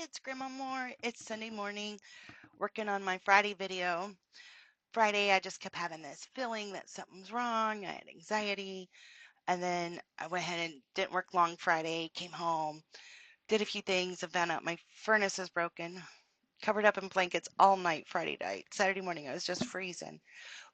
it's Grandma Moore. It's Sunday morning, working on my Friday video. Friday, I just kept having this feeling that something's wrong. I had anxiety, and then I went ahead and didn't work long Friday, came home, did a few things, and found out my furnace is broken. Covered up in blankets all night Friday night. Saturday morning, I was just freezing.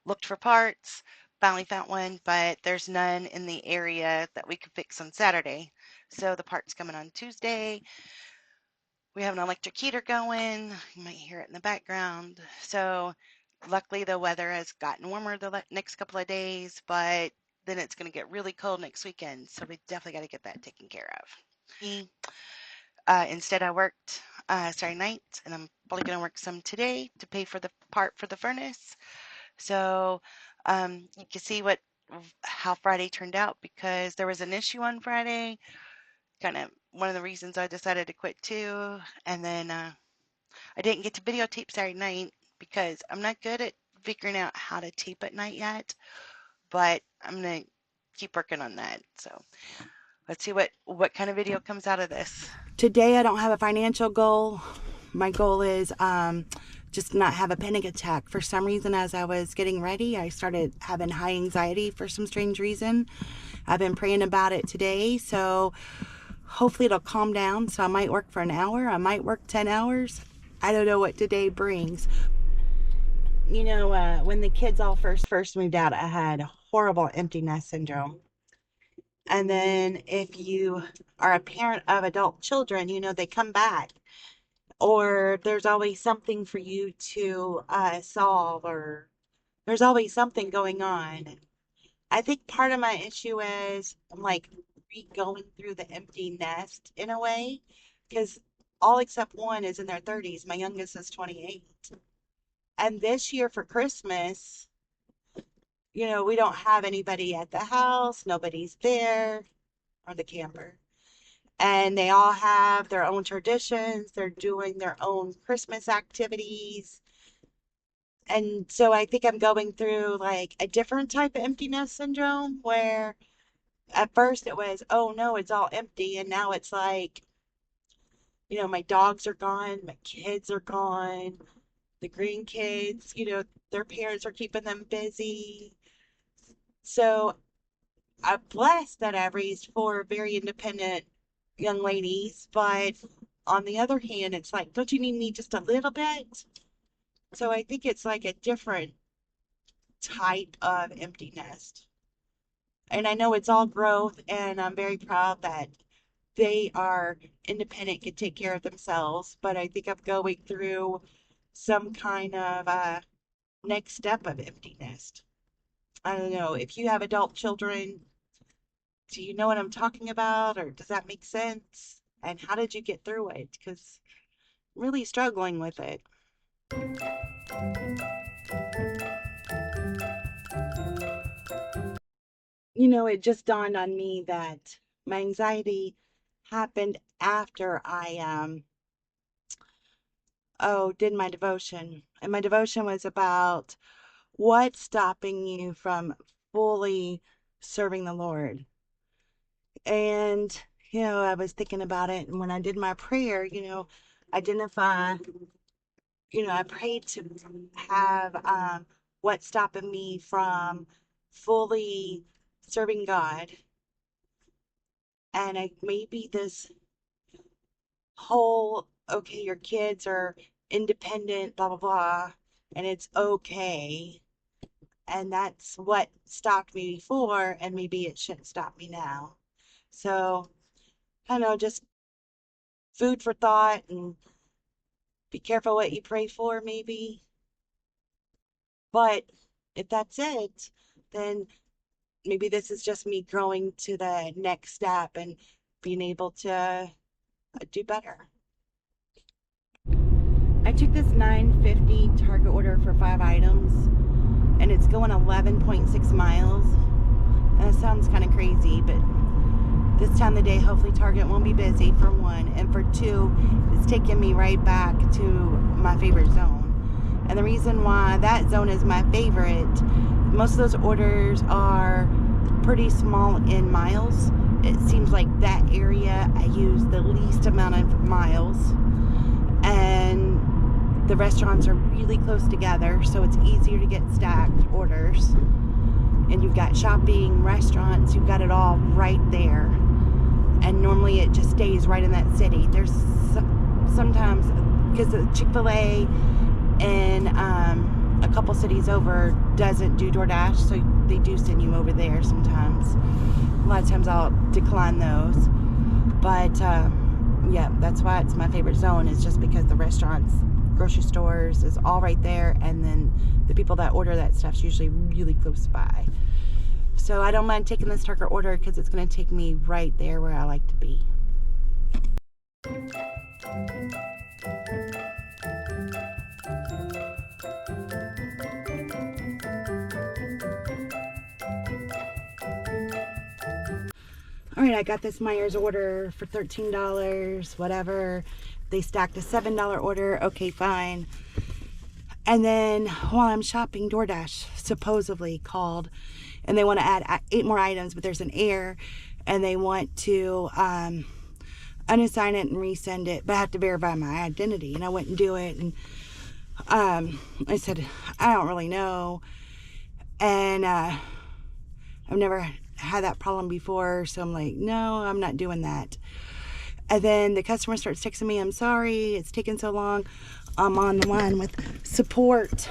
Looked for parts, finally found one, but there's none in the area that we could fix on Saturday. So the part's coming on Tuesday. We have an electric heater going. You might hear it in the background. So luckily the weather has gotten warmer the next couple of days, but then it's going to get really cold next weekend. So we definitely got to get that taken care of. Instead, I worked Saturday night, and I'm probably going to work some today to pay for the part for the furnace. So you can see how Friday turned out because there was an issue on Friday. Kind of one of the reasons I decided to quit too. And then I didn't get to videotape Saturday night because I'm not good at figuring out how to tape at night yet, but I'm going to keep working on that. So let's see what kind of video comes out of this. Today I don't have a financial goal. My goal is just not have a panic attack. For some reason, as I was getting ready, I started having high anxiety for some strange reason. I've been praying about it today, so hopefully it'll calm down. So I might work for an hour. I might work 10 hours. I don't know what today brings. You know, when the kids all first moved out, I had horrible empty nest syndrome. And then if you are a parent of adult children, you know, they come back. Or there's always something for you to solve, or there's always something going on. I think part of my issue is I'm like going through the empty nest in a way, because all except one is in their 30s. My youngest is 28. And this year for Christmas, you know, we don't have anybody at the house, nobody's there, or the camper. And they all have their own traditions. They're doing their own Christmas activities. And so I think I'm going through like a different type of empty nest syndrome where at first it was, oh no, it's all empty. And now it's like, you know, my dogs are gone, my kids are gone, the grandkids, you know, their parents are keeping them busy. So I'm blessed that I've raised four very independent young ladies, but on the other hand, it's like, don't you need me just a little bit? So I think it's like a different type of empty nest. And I know it's all growth, and I'm very proud that they are independent, can take care of themselves. But I think I'm going through some kind of next step of empty nest. I don't know. If you have adult children, do you know what I'm talking about, or does that make sense? And how did you get through it? Because I'm really struggling with it. You know, it just dawned on me that my anxiety happened after I did my devotion. And my devotion was about what's stopping you from fully serving the Lord. And, you know, I was thinking about it. And when I did my prayer, you know, identify, you know, I prayed to have what's stopping me from fully serving God. And maybe this whole, okay, your kids are independent, blah, blah, blah, and it's okay. And that's what stopped me before, and maybe it shouldn't stop me now. So, I don't know, just food for thought, and be careful what you pray for, maybe. But if that's it, then maybe this is just me growing to the next step and being able to do better. I took this $9.50 Target order for 5 items, and it's going 11.6 miles. And it sounds kind of crazy, but this time of the day, hopefully Target won't be busy, for one. And for two, it's taking me right back to my favorite zone. And the reason why that zone is my favorite, most of those orders are pretty small in miles. It seems like that area I use the least amount of miles. the restaurants are really close together, so it's easier to get stacked orders. And you've got shopping, restaurants, you've got it all right there. And normally it just stays right in that city. There's sometimes, because the Chick-fil-A in a couple cities over doesn't do DoorDash, so they do send you over there sometimes. A lot of times I'll decline those. But yeah, that's why it's my favorite zone, is just because the restaurants, grocery stores is all right there, and then the people that order that stuff's usually really close by. So I don't mind taking this trucker order because it's going to take me right there where I like to be. All right, I got this Myers order for $13, whatever. They stacked a $7 order. Okay, fine. And then while I'm shopping, DoorDash supposedly called, and they want to add 8 more items, but there's an error, and they want to unassign it and resend it, but I have to verify my identity. And I went and do it, and I said, I don't really know. And I've never had that problem before, so I'm like, no, I'm not doing that. And then the customer starts texting me, I'm sorry, it's taken so long. I'm on the line with support.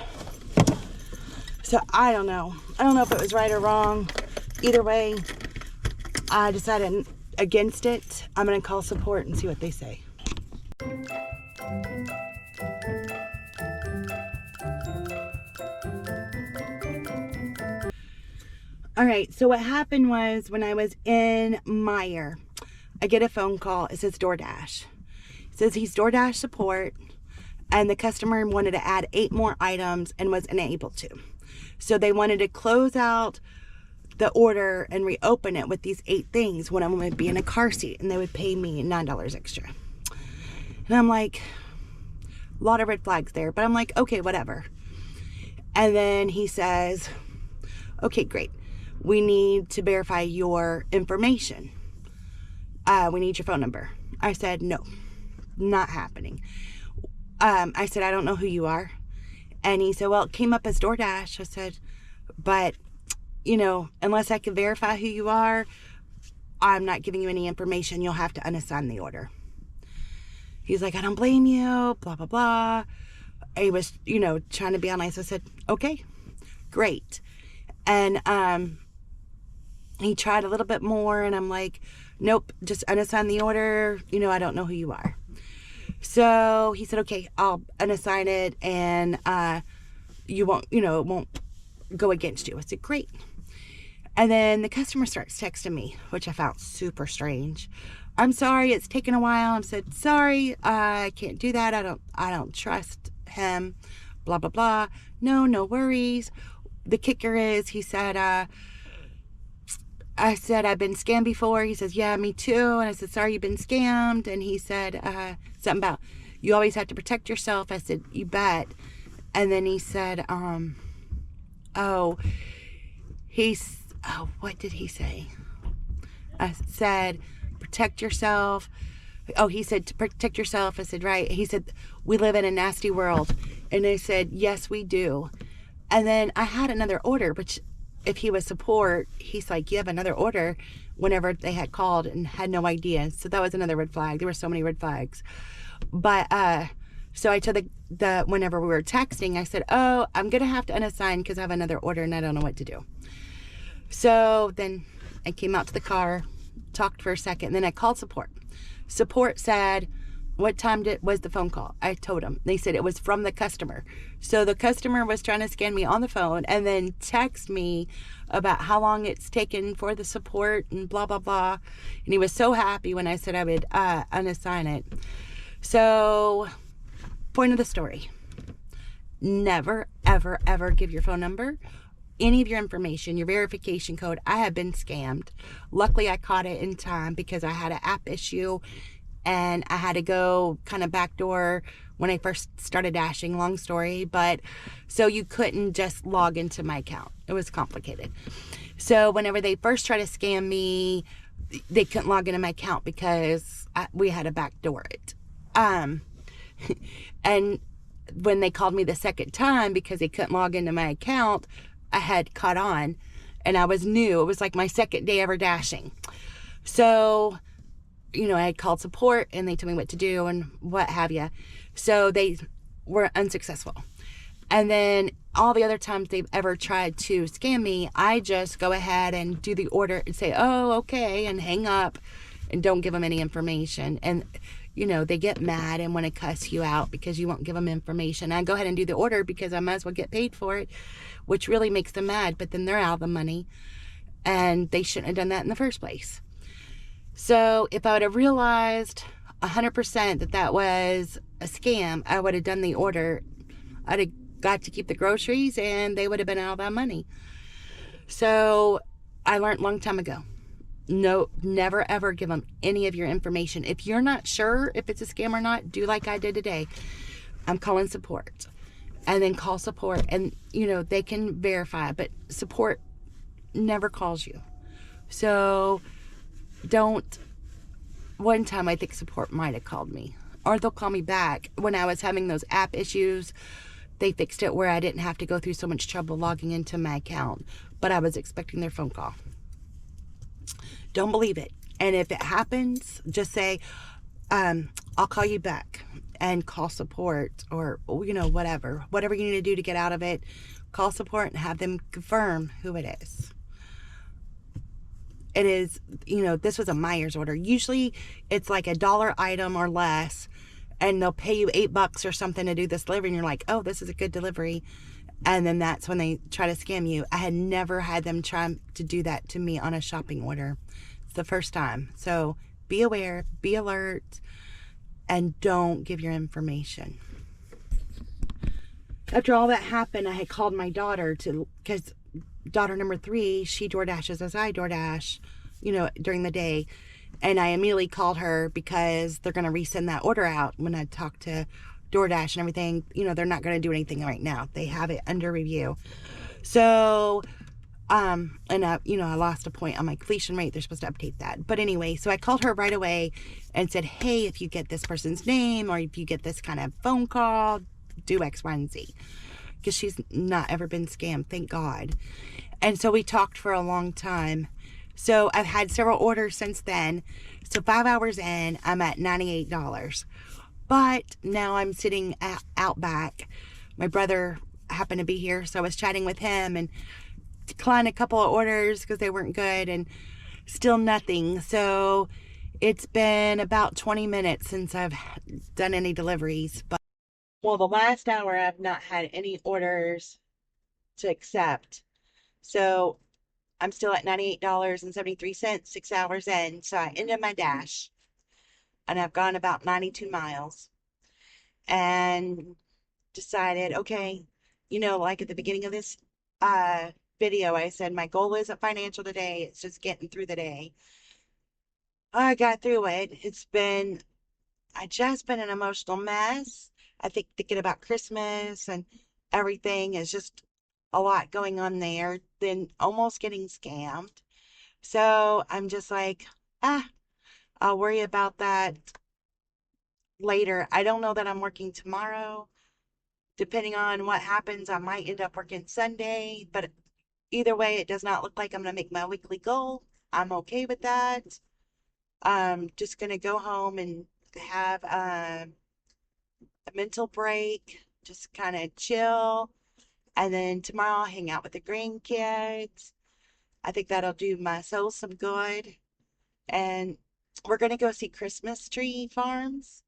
So I don't know. I don't know if it was right or wrong. Either way, I decided against it. I'm going to call support and see what they say. All right, so what happened was when I was in Meijer, I get a phone call. It says DoorDash. It says he's DoorDash support, and the customer wanted to add 8 more items and was unable to. So they wanted to close out the order and reopen it with these 8 things. One of them would be in a car seat, and they would pay me $9 extra. And I'm like, a lot of red flags there, but I'm like, okay, whatever. And then he says, okay, great. We need to verify your information. We need your phone number. I said, no, not happening. I said, I don't know who you are. And he said, well, it came up as DoorDash. I said, but, you know, unless I can verify who you are, I'm not giving you any information. You'll have to unassign the order. He's like, I don't blame you, blah, blah, blah. He was, you know, trying to be honest. I said, okay, great. And he tried a little bit more, and I'm like, nope, just unassign the order. You know, I don't know who you are. So he said, okay, I'll unassign it, and you won't, you know, it won't go against you. I said, great. And then the customer starts texting me, which I found super strange. I'm sorry, it's taken a while. I said, sorry, I can't do that. I don't trust him, blah, blah, blah. No worries. The kicker is, he said, I said, I've been scammed before. He says, yeah, me too. And I said, sorry, you've been scammed. And he said something about, you always have to protect yourself. I said, you bet. And then he said, what did he say? I said, protect yourself. Oh, he said, to protect yourself. I said, right. He said, we live in a nasty world. And I said, yes, we do. And then I had another order, which if he was support, he's like, you have another order, whenever they had called and had no idea. So that was another red flag. There were so many red flags. But so I told the whenever we were texting, I said, oh, I'm going to have to unassign because I have another order and I don't know what to do. So then I came out to the car, talked for a second, and then I called support. Support said, what time was the phone call? I told them. They said it was from the customer. So the customer was trying to scan me on the phone and then text me about how long it's taken for the support and blah, blah, blah. And he was so happy when I said I would unassign it. So, point of the story. Never, ever, ever give your phone number, any of your information, your verification code. I have been scammed. Luckily, I caught it in time because I had an app issue and I had to go kind of backdoor when I first started dashing, long story, but so you couldn't just log into my account. It was complicated. So whenever they first tried to scam me, they couldn't log into my account because we had to backdoor it. And when they called me the second time because they couldn't log into my account, I had caught on and I was new. It was like my second day ever dashing. So, I had called support and they told me what to do and what have you. So they were unsuccessful. And then all the other times they've ever tried to scam me, I just go ahead and do the order and say, oh, okay, and hang up and don't give them any information. And, they get mad and want to cuss you out because you won't give them information. I go ahead and do the order because I might as well get paid for it, which really makes them mad. But then they're out of the money and they shouldn't have done that in the first place. So if I would have realized 100% that that was a scam, I would have done the order. I'd have got to keep the groceries and they would have been out of that money. So I learned a long time ago. No, never ever give them any of your information. If you're not sure if it's a scam or not, do like I did today. I'm calling support. And then call support and they can verify, but support never calls you. So don't. One time I think support might have called me, or they'll call me back when I was having those app issues. They fixed it where I didn't have to go through so much trouble logging into my account, but I was expecting their phone call. Don't believe it. And if it happens, just say, I'll call you back, and call support, or whatever you need to do to get out of it. Call support and have them confirm who it is. It is, this was a Myers order. Usually it's like $1 item or less, and they'll pay you $8 or something to do this delivery, and you're like, oh, this is a good delivery. And then that's when they try to scam you. I had never had them try to do that to me on a shopping order. It's the first time. So be aware, be alert, and don't give your information. After all that happened, I had called my daughter because daughter number 3, she DoorDashes as I DoorDash, during the day. And I immediately called her because they're going to resend that order out. When I talked to DoorDash and everything, they're not going to do anything right now. They have it under review. So, and I lost a point on my completion rate. They're supposed to update that. But anyway, so I called her right away and said, hey, if you get this person's name or if you get this kind of phone call, do X, Y, and Z. Because she's not ever been scammed, thank God. And so we talked for a long time. So I've had several orders since then. So 5 hours in, I'm at $98. But now I'm sitting out back. My brother happened to be here, so I was chatting with him and declined a couple of orders because they weren't good, and still nothing. So it's been about 20 minutes since I've done any deliveries. But well, the last hour I've not had any orders to accept. So I'm still at $98.73, 6 hours in. So I ended my dash and I've gone about 92 miles and decided, okay, like at the beginning of this uh, video, I said my goal isn't financial today. It's just getting through the day. I got through it. I just been an emotional mess. I think thinking about Christmas and everything is just a lot going on there. Then almost getting scammed. So I'm just like, I'll worry about that later. I don't know that I'm working tomorrow. Depending on what happens, I might end up working Sunday. But either way, it does not look like I'm going to make my weekly goal. I'm okay with that. I'm just going to go home and have a mental break, just kind of chill. And then tomorrow I'll hang out with the grandkids. I think that'll do my soul some good. And we're going to go see Christmas tree farms.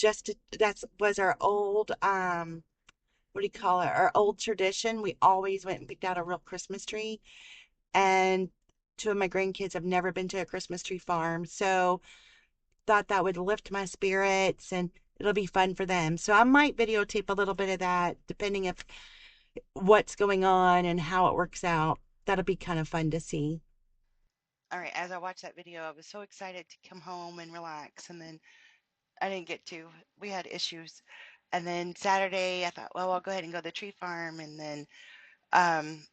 That was our old, what do you call it? Our old tradition. We always went and picked out a real Christmas tree. And 2 of my grandkids have never been to a Christmas tree farm. So thought that would lift my spirits and it'll be fun for them. So I might videotape a little bit of that, depending if what's going on and how it works out. That'll be kind of fun to see. All right, as I watched that video, I was so excited to come home and relax, and then I didn't get to. We had issues. And then Saturday, I thought, well, I'll go ahead and go to the tree farm. And then um,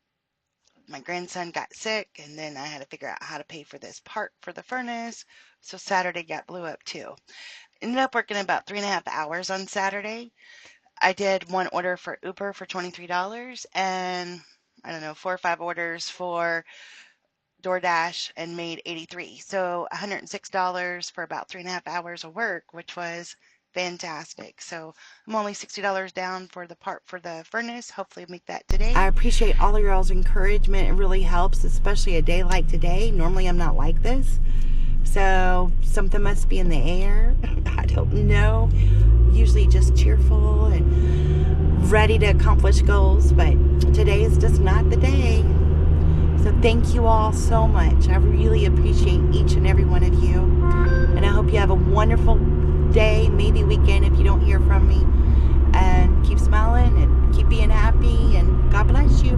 my grandson got sick, and then I had to figure out how to pay for this part for the furnace. So Saturday got blew up too. Ended up working about 3.5 hours on Saturday. I did one order for Uber for $23 and I don't know, 4 or 5 orders for DoorDash and made 83. So $106 for about 3.5 hours of work, which was fantastic. So I'm only $60 down for the part for the furnace. Hopefully make that I today. appreciate all of y'all's encouragement. It really helps, especially a day like today. Normally I'm not like this. So something must be in the air. I don't know. Usually just cheerful and ready to accomplish goals, but today is just not the day. So thank you all so much. I really appreciate each and every one of you. And I hope you have a wonderful day, maybe weekend if you don't hear from me. And keep smiling and keep being happy, and God bless you.